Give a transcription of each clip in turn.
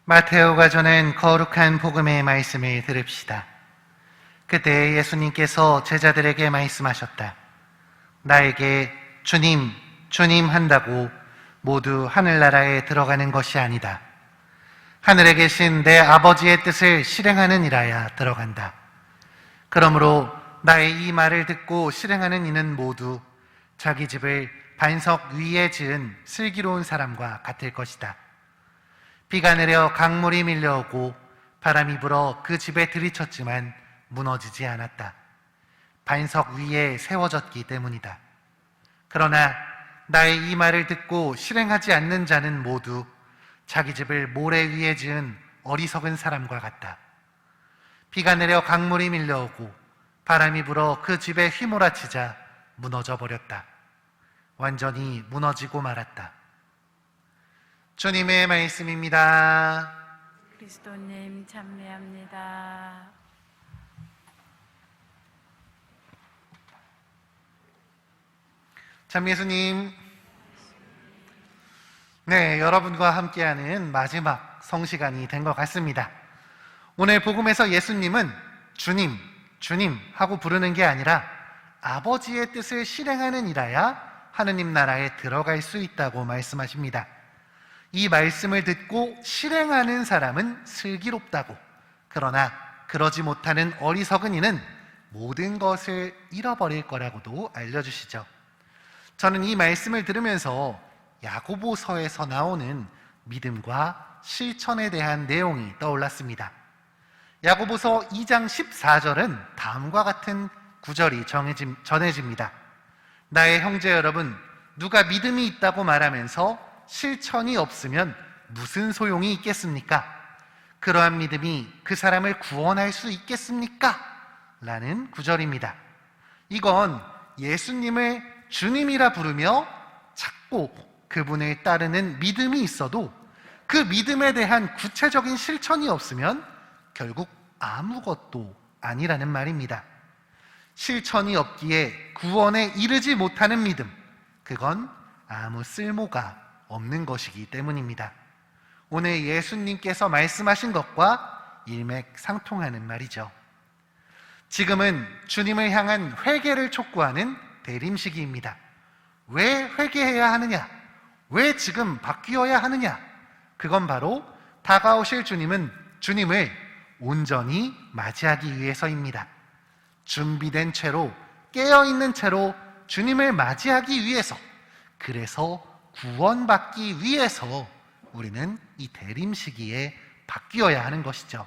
마테오가 전한 거룩한 복음의 말씀을 들읍시다. 그때 예수님께서 제자들에게 말씀하셨다. 나에게 주님, 주님 한다고 모두 하늘나라에 들어가는 것이 아니다. 하늘에 계신 내 아버지의 뜻을 실행하는 이라야 들어간다. 그러므로 나의 이 말을 듣고 실행하는 이는 모두 자기 집을 반석 위에 지은 슬기로운 사람과 같을 것이다. 비가 내려 강물이 밀려오고 바람이 불어 그 집에 들이쳤지만 무너지지 않았다. 반석 위에 세워졌기 때문이다. 그러나 나의 이 말을 듣고 실행하지 않는 자는 모두 자기 집을 모래 위에 지은 어리석은 사람과 같다. 비가 내려 강물이 밀려오고 바람이 불어 그 집에 휘몰아치자 무너져 버렸다. 완전히 무너지고 말았다. 주님의 말씀입니다. 그리스도님 찬미합니다. 참 예수님, 네, 여러분과 함께하는 마지막 성시간이 된 것 같습니다. 오늘 복음에서 예수님은 주님, 주님 하고 부르는 게 아니라 아버지의 뜻을 실행하는 이라야 하느님 나라에 들어갈 수 있다고 말씀하십니다. 이 말씀을 듣고 실행하는 사람은 슬기롭다고, 그러나 그러지 못하는 어리석은 이는 모든 것을 잃어버릴 거라고도 알려주시죠. 저는 이 말씀을 들으면서 야고보서에서 나오는 믿음과 실천에 대한 내용이 떠올랐습니다. 야고보서 2장 14절은 다음과 같은 구절이 전해집니다. 나의 형제 여러분, 누가 믿음이 있다고 말하면서 실천이 없으면 무슨 소용이 있겠습니까? 그러한 믿음이 그 사람을 구원할 수 있겠습니까? 라는 구절입니다. 이건 예수님을 주님이라 부르며 찾고 그분을 따르는 믿음이 있어도 그 믿음에 대한 구체적인 실천이 없으면 결국 아무것도 아니라는 말입니다. 실천이 없기에 구원에 이르지 못하는 믿음, 그건 아무 쓸모가 없는 것이기 때문입니다. 오늘 예수님께서 말씀하신 것과 일맥상통하는 말이죠. 지금은 주님을 향한 회개를 촉구하는 대림시기입니다. 왜 회개해야 하느냐? 왜 지금 바뀌어야 하느냐? 그건 바로 다가오실 주님을 온전히 맞이하기 위해서입니다. 준비된 채로, 깨어있는 채로 주님을 맞이하기 위해서, 그래서 구원받기 위해서 우리는 이 대림 시기에 바뀌어야 하는 것이죠.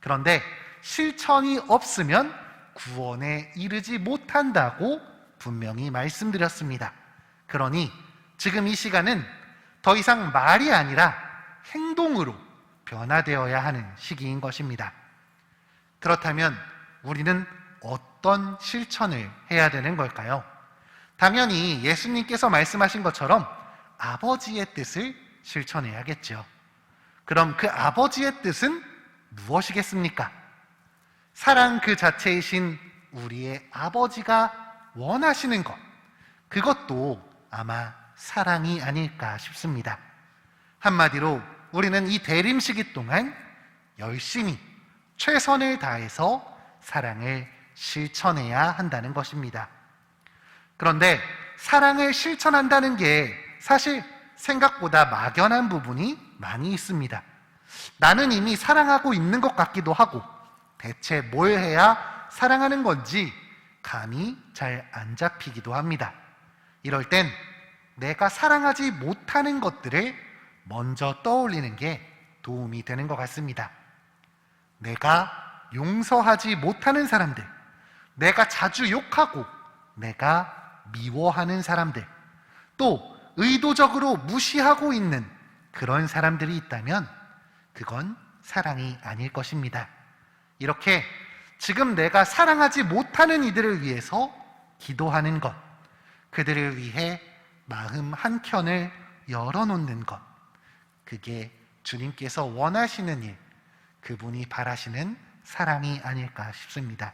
그런데 실천이 없으면 구원에 이르지 못한다고 분명히 말씀드렸습니다. 그러니 지금 이 시간은 더 이상 말이 아니라 행동으로 변화되어야 하는 시기인 것입니다. 그렇다면 우리는 어떤 실천을 해야 되는 걸까요? 당연히 예수님께서 말씀하신 것처럼 아버지의 뜻을 실천해야겠죠. 그럼 그 아버지의 뜻은 무엇이겠습니까? 사랑 그 자체이신 우리의 아버지가 원하시는 것, 그것도 아마 사랑이 아닐까 싶습니다. 한마디로 우리는 이 대림 시기 동안 열심히 최선을 다해서 사랑을 실천해야 한다는 것입니다. 그런데 사랑을 실천한다는 게 사실 생각보다 막연한 부분이 많이 있습니다. 나는 이미 사랑하고 있는 것 같기도 하고 대체 뭘 해야 사랑하는 건지 감이 잘 안 잡히기도 합니다. 이럴 땐 내가 사랑하지 못하는 것들을 먼저 떠올리는 게 도움이 되는 것 같습니다. 내가 용서하지 못하는 사람들, 내가 자주 욕하고 내가 미워하는 사람들, 또 의도적으로 무시하고 있는 그런 사람들이 있다면 그건 사랑이 아닐 것입니다. 이렇게 지금 내가 사랑하지 못하는 이들을 위해서 기도하는 것, 그들을 위해 마음 한켠을 열어놓는 것, 그게 주님께서 원하시는 일, 그분이 바라시는 사랑이 아닐까 싶습니다.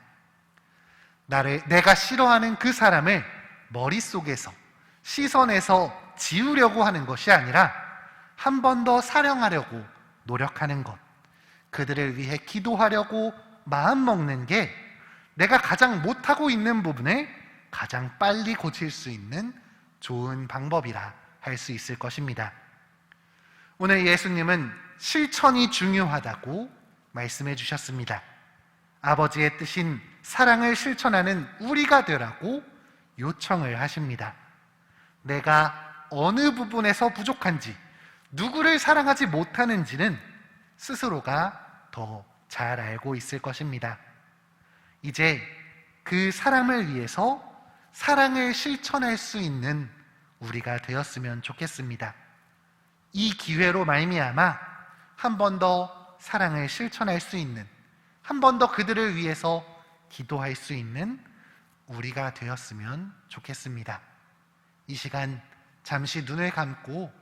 내가 싫어하는 그 사람을 머릿속에서, 시선에서 지우려고 하는 것이 아니라 한 번 더 사랑하려고 노력하는 것, 그들을 위해 기도하려고 마음 먹는 게 내가 가장 못하고 있는 부분을 가장 빨리 고칠 수 있는 좋은 방법이라 할 수 있을 것입니다. 오늘 예수님은 실천이 중요하다고 말씀해 주셨습니다. 아버지의 뜻인 사랑을 실천하는 우리가 되라고 요청을 하십니다. 내가 어느 부분에서 부족한지, 누구를 사랑하지 못하는지는 스스로가 더 잘 알고 있을 것입니다. 이제 그 사람을 위해서 사랑을 실천할 수 있는 우리가 되었으면 좋겠습니다. 이 기회로 말미암아 한 번 더 사랑을 실천할 수 있는, 한 번 더 그들을 위해서 기도할 수 있는 우리가 되었으면 좋겠습니다. 이 시간 잠시 눈을 감고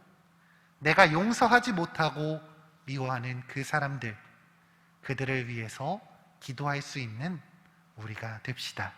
내가 용서하지 못하고 미워하는 그 사람들, 그들을 위해서 기도할 수 있는 우리가 됩시다.